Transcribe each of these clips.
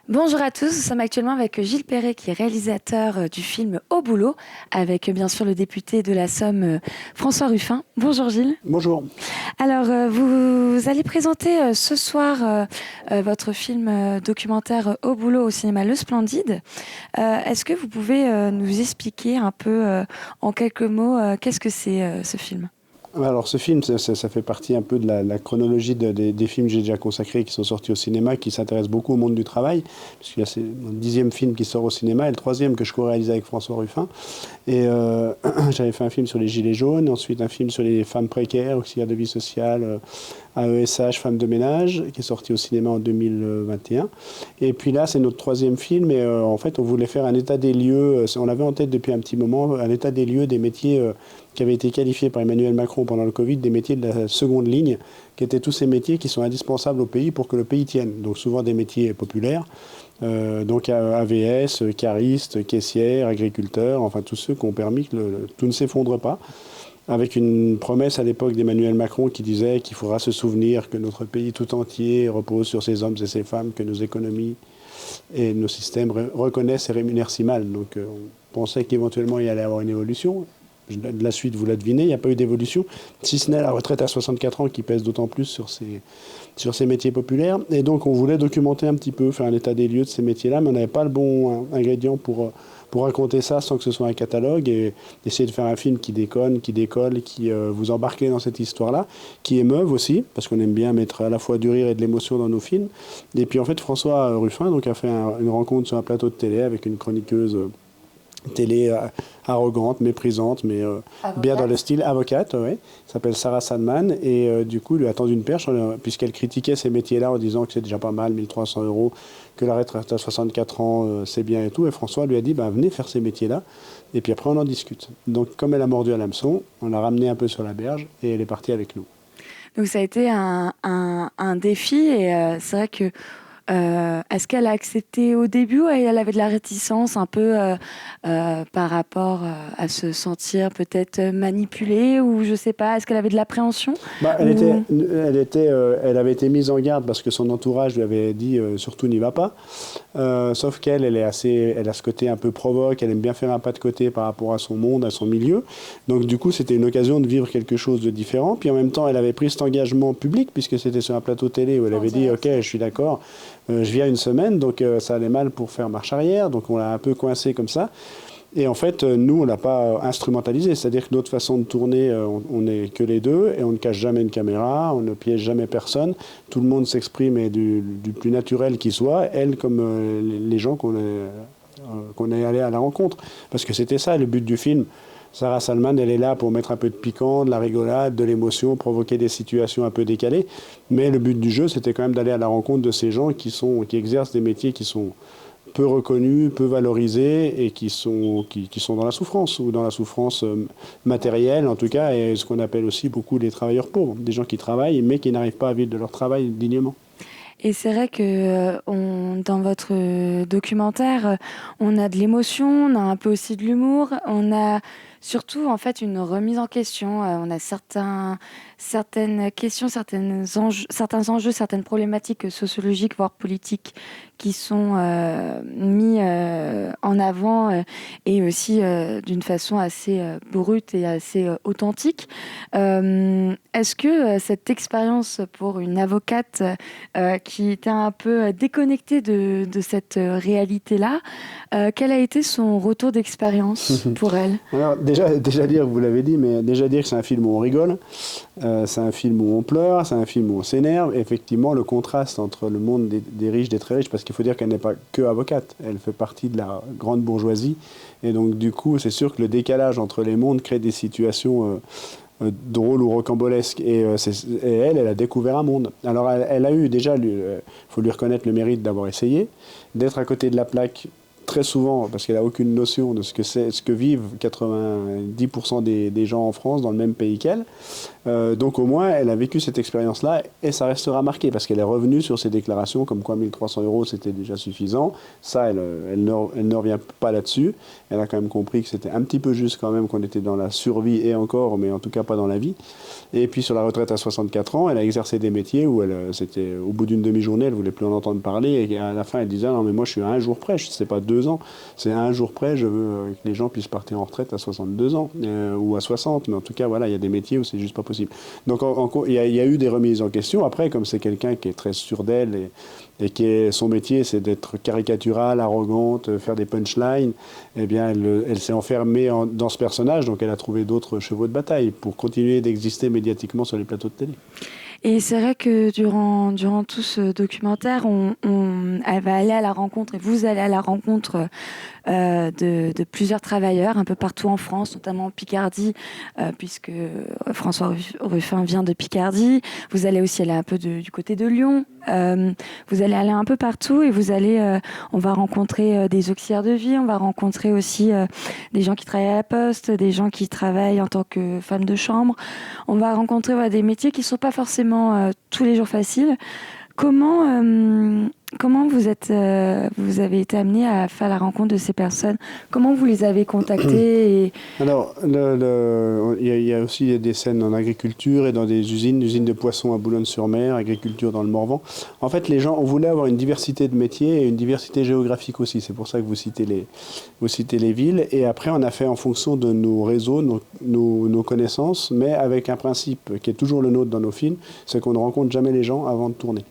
Bonjour à tous, nous sommes actuellement avec Gilles Perret qui est réalisateur du film Au boulot, avec bien sûr le député de la Somme François Ruffin. Bonjour Gilles. Bonjour. Alors vous allez présenter ce soir votre film documentaire Au boulot au cinéma Le Splendide. Est-ce que vous pouvez nous expliquer un peu en quelques mots qu'est-ce que c'est ce film? Alors ce film, ça fait partie un peu de la chronologie des films que j'ai déjà consacrés qui sont sortis au cinéma, qui s'intéressent beaucoup au monde du travail, puisqu'il y a le 10e film qui sort au cinéma et le 3e que je co-réalise avec François Ruffin. Et j'avais fait un film sur les gilets jaunes, ensuite un film sur les femmes précaires, auxiliaires de vie sociale, AESH, femmes de ménage, qui est sorti au cinéma en 2021. Et puis là, c'est notre 3e film et en fait, on voulait faire un état des lieux, on l'avait en tête depuis un petit moment, un état des lieux des métiers qui avaient été qualifiés par Emmanuel Macron pendant le Covid, des métiers de la seconde ligne, qui étaient tous ces métiers qui sont indispensables au pays pour que le pays tienne. Donc souvent des métiers populaires, donc AVS, caristes, caissières, agriculteurs, enfin tous ceux qui ont permis que tout ne s'effondre pas. Avec une promesse à l'époque d'Emmanuel Macron qui disait qu'il faudra se souvenir que notre pays tout entier repose sur ces hommes et ces femmes, que nos économies et nos systèmes reconnaissent et rémunèrent si mal. Donc on pensait qu'éventuellement il y allait avoir une évolution. De la suite, vous la devinez, il n'y a pas eu d'évolution, si ce n'est la retraite à 64 ans qui pèse d'autant plus sur ces métiers populaires. Et donc on voulait documenter un petit peu, faire un état des lieux de ces métiers-là, mais on n'avait pas le bon ingrédient pour raconter ça sans que ce soit un catalogue et essayer de faire un film qui déconne, qui décolle, qui vous embarquez dans cette histoire-là, qui émeuve aussi, parce qu'on aime bien mettre à la fois du rire et de l'émotion dans nos films. Et puis en fait, François Ruffin donc, a fait une rencontre sur un plateau de télé avec une chroniqueuse télé arrogante, méprisante, mais bien dans le style, avocate, ouais, s'appelle Sarah Sandman, et du coup, lui a tendu une perche, puisqu'elle critiquait ces métiers-là en disant que c'est déjà pas mal, 1300 euros, que la retraite à 64 ans, c'est bien et tout, et François lui a dit, bah, venez faire ces métiers-là, et puis après on en discute. Donc comme elle a mordu à l'hameçon, on l'a ramenée un peu sur la berge, et elle est partie avec nous. Donc ça a été un défi et c'est vrai que est-ce qu'elle a accepté au début ou elle avait de la réticence un peu par rapport à se sentir peut-être manipulée ou je sais pas, est-ce qu'elle avait de l'appréhension Bah, ou... elle avait été mise en garde parce que son entourage lui avait dit surtout n'y va pas. Sauf qu'elle, elle a ce côté un peu provoque, elle aime bien faire un pas de côté par rapport à son monde, à son milieu. Donc du coup, c'était une occasion de vivre quelque chose de différent. Puis en même temps, elle avait pris cet engagement public puisque c'était sur un plateau télé où elle avait dit, ok, je suis d'accord, je viens une semaine, donc ça allait mal pour faire marche arrière. Donc on l'a un peu coincé comme ça. Et en fait, nous, on ne l'a pas instrumentalisé. C'est-à-dire que notre façon de tourner, on n'est que les deux et on ne cache jamais une caméra, on ne piège jamais personne. Tout le monde s'exprime et du plus naturel qui soit, elle comme les gens qu'on est allé à la rencontre. Parce que c'était ça le but du film. Sarah Salman, elle est là pour mettre un peu de piquant, de la rigolade, de l'émotion, provoquer des situations un peu décalées. Mais le but du jeu, c'était quand même d'aller à la rencontre de ces gens qui exercent des métiers qui sont peu reconnus, peu valorisés et qui sont dans la souffrance, ou dans la souffrance matérielle en tout cas, et ce qu'on appelle aussi beaucoup les travailleurs pauvres, des gens qui travaillent mais qui n'arrivent pas à vivre de leur travail dignement. Et c'est vrai que dans votre documentaire, on a de l'émotion, on a un peu aussi de l'humour, on a surtout en fait une remise en question. On a certaines questions, certains enjeux, certaines problématiques sociologiques, voire politiques, qui sont mis en avant et aussi d'une façon assez brute et assez authentique. Est-ce que cette expérience pour une avocate qui était un peu déconnectée de cette réalité-là, quel a été son retour d'expérience pour elle? Alors déjà dire, vous l'avez dit, mais déjà dire que c'est un film où on rigole, c'est un film où on pleure, c'est un film où on s'énerve. Effectivement, le contraste entre le monde des riches, des très riches, parce qu'il faut dire qu'elle n'est pas que avocate, elle fait partie de la grande bourgeoisie. Et donc du coup, c'est sûr que le décalage entre les mondes crée des situations drôle ou rocambolesque. Et elle a découvert un monde. Alors elle a eu déjà, il faut lui reconnaître le mérite d'avoir essayé, d'être à côté de la plaque très souvent, parce qu'elle n'a aucune notion de ce que c'est, ce que vivent 90% des gens en France dans le même pays qu'elle. Donc au moins, elle a vécu cette expérience-là et ça restera marqué parce qu'elle est revenue sur ses déclarations comme quoi 1300 euros c'était déjà suffisant. Ça, elle ne revient pas là-dessus. Elle a quand même compris que c'était un petit peu juste quand même qu'on était dans la survie et encore, mais en tout cas pas dans la vie. Et puis sur la retraite à 64 ans, elle a exercé des métiers où c'était au bout d'une demi-journée, elle voulait plus en entendre parler et à la fin elle disait non mais moi je suis à un jour près, c'est pas 2 ans, c'est à un jour près, je veux que les gens puissent partir en retraite à 62 ans ou à 60, mais en tout cas voilà, il y a des métiers où c'est juste pas possible. Donc il y a eu des remises en question. Après, comme c'est quelqu'un qui est très sûr d'elle et qui son métier, c'est d'être caricaturale, arrogante, faire des punchlines, eh bien, elle s'est enfermée dans ce personnage. Donc, elle a trouvé d'autres chevaux de bataille pour continuer d'exister médiatiquement sur les plateaux de télé. Et c'est vrai que durant tout ce documentaire, elle va aller à la rencontre, et vous allez à la rencontre de plusieurs travailleurs un peu partout en France, notamment en Picardie, puisque François Ruffin vient de Picardie. Vous allez aussi aller un peu du côté de Lyon. Vous allez aller un peu partout et on va rencontrer des auxiliaires de vie, on va rencontrer aussi des gens qui travaillent à la poste, des gens qui travaillent en tant que femmes de chambre. On va rencontrer des métiers qui ne sont pas forcément tous les jours faciles. Comment vous avez été amené à faire la rencontre de ces personnes? Comment vous les avez contactées Alors, il y a aussi des scènes en agriculture et dans des usines de poissons à Boulogne-sur-Mer, agriculture dans le Morvan. En fait, les gens, on voulait avoir une diversité de métiers et une diversité géographique aussi. C'est pour ça que vous citez les villes. Et après, on a fait en fonction de nos réseaux, nos connaissances, mais avec un principe qui est toujours le nôtre dans nos films, c'est qu'on ne rencontre jamais les gens avant de tourner.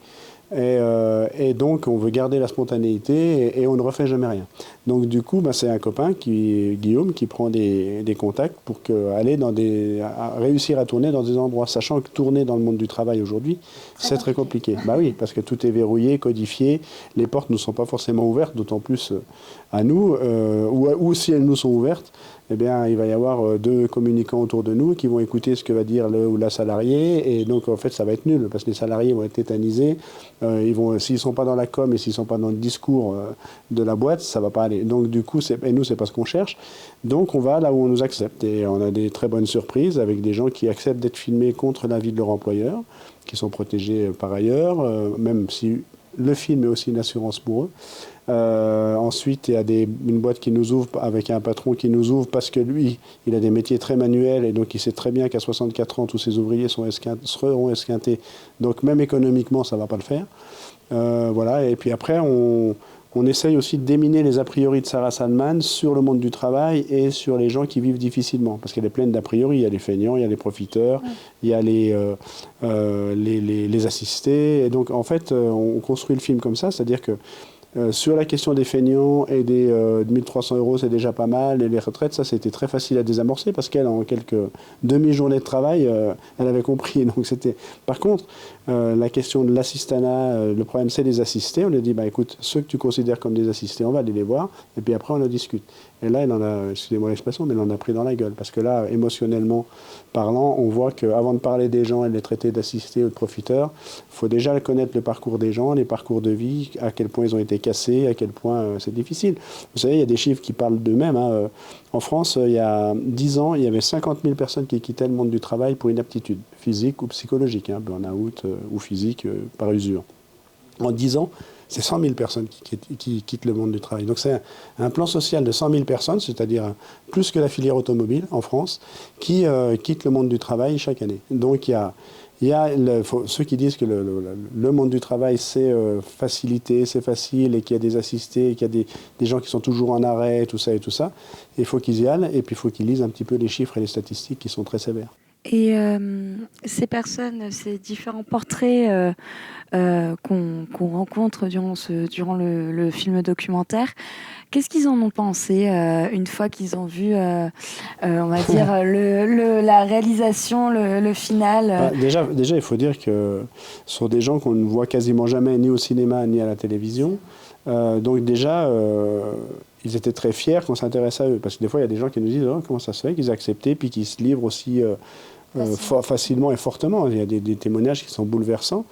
Et donc, on veut garder la spontanéité et on ne refait jamais rien. Donc, du coup, c'est un copain, Guillaume, qui prend des contacts pour réussir à tourner dans des endroits, sachant que tourner dans le monde du travail aujourd'hui, c'est très compliqué. Bah oui, parce que tout est verrouillé, codifié, les portes ne sont pas forcément ouvertes, d'autant plus à nous, ou si elles nous sont ouvertes, eh bien, il va y avoir 2 communicants autour de nous qui vont écouter ce que va dire le ou la salariée. Et donc, en fait, ça va être nul parce que les salariés vont être tétanisés. S'ils ne sont pas dans la com et s'ils ne sont pas dans le discours de la boîte, ça ne va pas aller. Donc, du coup, et nous, c'est pas ce qu'on cherche. Donc, on va là où on nous accepte. Et on a des très bonnes surprises avec des gens qui acceptent d'être filmés contre l'avis de leur employeur, qui sont protégés par ailleurs, même si le film est aussi une assurance pour eux. Ensuite, il y a une boîte qui nous ouvre avec un patron qui nous ouvre parce que lui, il a des métiers très manuels et donc il sait très bien qu'à 64 ans, tous ses ouvriers seront esquintés. Donc même économiquement, ça ne va pas le faire. Voilà. Et puis après, on essaye aussi de déminer les a priori de Sarah Salman sur le monde du travail et sur les gens qui vivent difficilement. Parce qu'elle est pleine d'a priori. Il y a les feignants, il y a les profiteurs, il y a les assistés. Et donc, en fait, on construit le film comme ça, c'est-à-dire que sur la question des feignants et des 1300 euros, c'est déjà pas mal. Et les retraites, ça, c'était très facile à désamorcer parce qu'elle, en quelques demi-journées de travail, elle avait compris. Donc, Par contre, la question de l'assistanat, le problème, c'est les assistés. On lui a dit, écoute, ceux que tu considères comme des assistés, on va aller les voir. Et puis après, on en discute. Et là, excusez-moi l'expression, mais elle en a pris dans la gueule. Parce que là, émotionnellement parlant, on voit qu'avant de parler des gens et de les traiter d'assistés ou de profiteurs, il faut déjà connaître le parcours des gens, les parcours de vie, à quel point ils ont été cassés, à quel point c'est difficile. Vous savez, il y a des chiffres qui parlent d'eux-mêmes. En France, il y a 10 ans, il y avait 50 000 personnes qui quittaient le monde du travail pour inaptitude physique ou psychologique, burn-out ou physique par usure. En 10 ans, c'est 100 000 personnes qui quittent le monde du travail. Donc c'est un plan social de 100 000 personnes, c'est-à-dire plus que la filière automobile en France, qui quittent le monde du travail chaque année. Donc il y a ceux qui disent que le monde du travail, c'est facilité, c'est facile, et qu'il y a des assistés, qu'il y a des gens qui sont toujours en arrêt, tout ça et tout ça. Il faut qu'ils y aillent, et puis il faut qu'ils lisent un petit peu les chiffres et les statistiques qui sont très sévères. Et ces personnes, ces différents portraits qu'on rencontre durant le film documentaire, qu'est-ce qu'ils en ont pensé une fois qu'ils ont vu, on va dire, la réalisation, le final Déjà, il faut dire que ce sont des gens qu'on ne voit quasiment jamais ni au cinéma ni à la télévision. Donc déjà, ils étaient très fiers qu'on s'intéresse à eux. Parce que des fois, il y a des gens qui nous disent comment ça se fait qu'ils aient accepté, puis qu'ils se livrent aussi facilement et fortement. Il y a des témoignages qui sont bouleversants.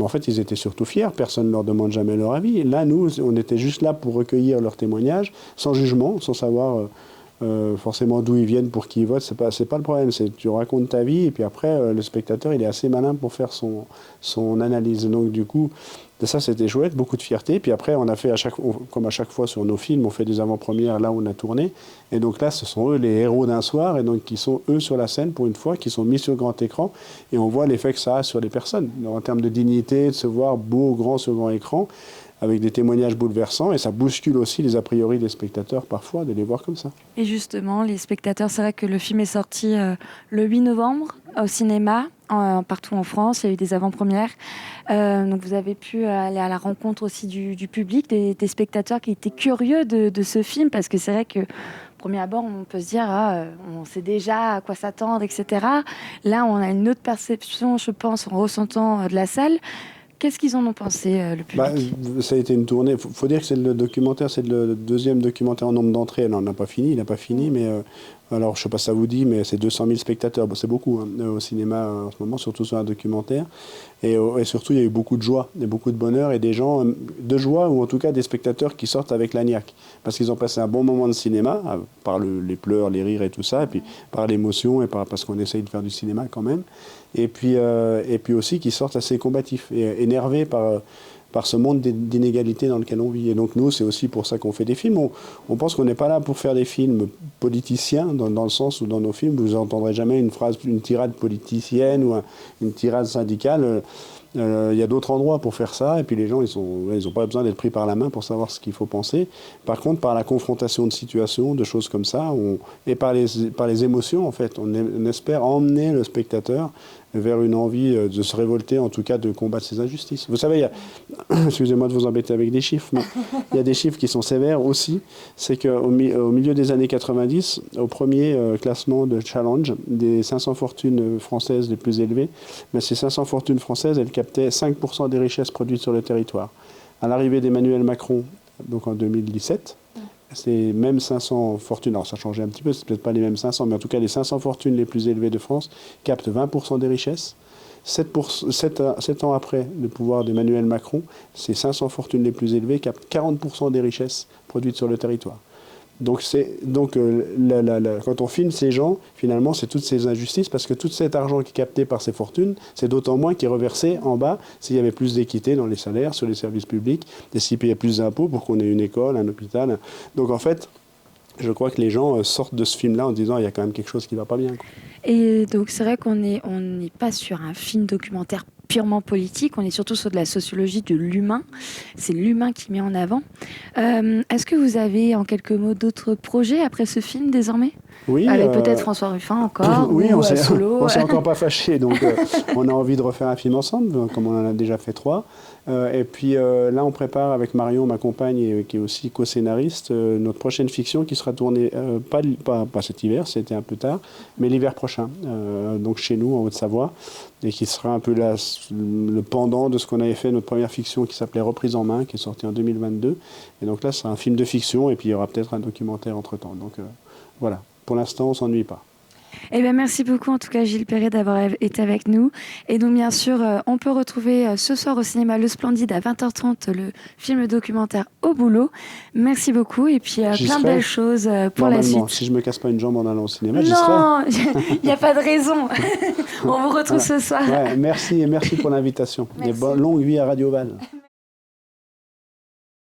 Mais en fait, ils étaient surtout fiers. Personne ne leur demande jamais leur avis. Et là, nous, on était juste là pour recueillir leurs témoignages, sans jugement, sans savoir forcément d'où ils viennent, pour qui ils votent. C'est pas le problème. Tu racontes ta vie et puis après, le spectateur, il est assez malin pour faire son analyse. Donc du coup, ça, c'était chouette, beaucoup de fierté. Puis après, on a fait, comme à chaque fois sur nos films, on fait des avant-premières là où on a tourné. Et donc là, ce sont eux les héros d'un soir, et donc qui sont eux sur la scène pour une fois, qui sont mis sur grand écran. Et on voit l'effet que ça a sur les personnes, en termes de dignité, de se voir beau, grand sur grand écran, avec des témoignages bouleversants. Et ça bouscule aussi les a priori des spectateurs parfois, de les voir comme ça. Et justement, les spectateurs, c'est vrai que le film est sorti le 8 novembre au cinéma, partout en France. Il y a eu des avant-premières. Donc vous avez pu aller à la rencontre aussi du public, des spectateurs qui étaient curieux de ce film, parce que c'est vrai que, au premier abord, on peut se dire on sait déjà à quoi s'attendre, etc. Là, on a une autre perception, je pense, en ressentant de la salle. Qu'est-ce qu'ils en ont pensé, le public? Ça a été une tournée. Faut dire que c'est le documentaire, c'est le deuxième documentaire en nombre d'entrées. Alors, on n'a pas fini, il n'a pas fini, mais alors je sais pas si ça vous dit, mais c'est 200 000 spectateurs. Bon, c'est beaucoup au cinéma en ce moment, surtout sur un documentaire. Et surtout, il y a eu beaucoup de joie, et beaucoup de bonheur, et des gens de joie, ou en tout cas des spectateurs qui sortent avec la niaque. Parce qu'ils ont passé un bon moment de cinéma, par les pleurs, les rires et tout ça, et puis par l'émotion, et parce qu'on essaye de faire du cinéma quand même. Et puis aussi qui sortent assez combatifs, et énervés par ce monde d'inégalités dans lequel on vit. Et donc nous, c'est aussi pour ça qu'on fait des films. On pense qu'on n'est pas là pour faire des films politiciens, dans le sens où dans nos films, vous n'entendrez jamais une tirade politicienne ou une tirade syndicale. Il y a d'autres endroits pour faire ça, et puis les gens, ils ont pas besoin d'être pris par la main pour savoir ce qu'il faut penser. Par contre, par la confrontation de situations, de choses comme ça, et par les émotions, en fait, on espère emmener le spectateur vers une envie de se révolter, en tout cas de combattre ces injustices. Vous savez, excusez-moi de vous embêter avec des chiffres, mais il y a des chiffres qui sont sévères aussi. C'est qu'au milieu des années 90, au premier classement de Challenge, des 500 fortunes françaises les plus élevées, mais ces 500 fortunes françaises, elles captaient 5% des richesses produites sur le territoire. À l'arrivée d'Emmanuel Macron, donc en 2017, ces mêmes 500 fortunes, alors ça changeait un petit peu, c'est peut-être pas les mêmes 500, mais en tout cas les 500 fortunes les plus élevées de France captent 20% des richesses. 7 ans après le pouvoir d'Emmanuel Macron, ces 500 fortunes les plus élevées captent 40% des richesses produites sur le territoire. Donc quand on filme ces gens, finalement, c'est toutes ces injustices, parce que tout cet argent qui est capté par ces fortunes, c'est d'autant moins qui est reversé en bas s'il y avait plus d'équité dans les salaires, sur les services publics, et s'ils payaient plus d'impôts pour qu'on ait une école, un hôpital. Donc en fait, je crois que les gens sortent de ce film-là en disant il y a quand même quelque chose qui ne va pas bien, quoi. Et donc c'est vrai qu'on n'est pas sur un film documentaire purement politique, on est surtout sur de la sociologie de l'humain. C'est l'humain qui met en avant. Est-ce que vous avez en quelques mots d'autres projets après ce film désormais? Oui. Avec peut-être François Ruffin encore, oui, ou Solo. on s'est encore pas fâchés, donc on a envie de refaire un film ensemble, comme on en a déjà fait 3. Et puis là, on prépare avec Marion, ma compagne, et qui est aussi co-scénariste, notre prochaine fiction qui sera tournée, pas cet hiver, c'était un peu tard, mais l'hiver prochain, donc chez nous, en Haute-Savoie, et qui sera un peu le pendant de ce qu'on avait fait, notre première fiction qui s'appelait Reprise en main, qui est sortie en 2022. Et donc là, c'est un film de fiction, et puis il y aura peut-être un documentaire entre-temps. Donc voilà, pour l'instant, on ne s'ennuie pas. Eh bien, merci beaucoup en tout cas Gilles Perret d'avoir été avec nous. Et donc bien sûr, on peut retrouver ce soir au cinéma Le Splendide à 20h30 le film documentaire Au boulot. Merci beaucoup et puis plein de belles choses pour la suite. Si je me casse pas une jambe en allant au cinéma, j'y serai. Non, il n'y a pas de raison. On vous retrouve ce soir. Ouais, merci et merci pour l'invitation. Et bonne longue vie à Radio Val.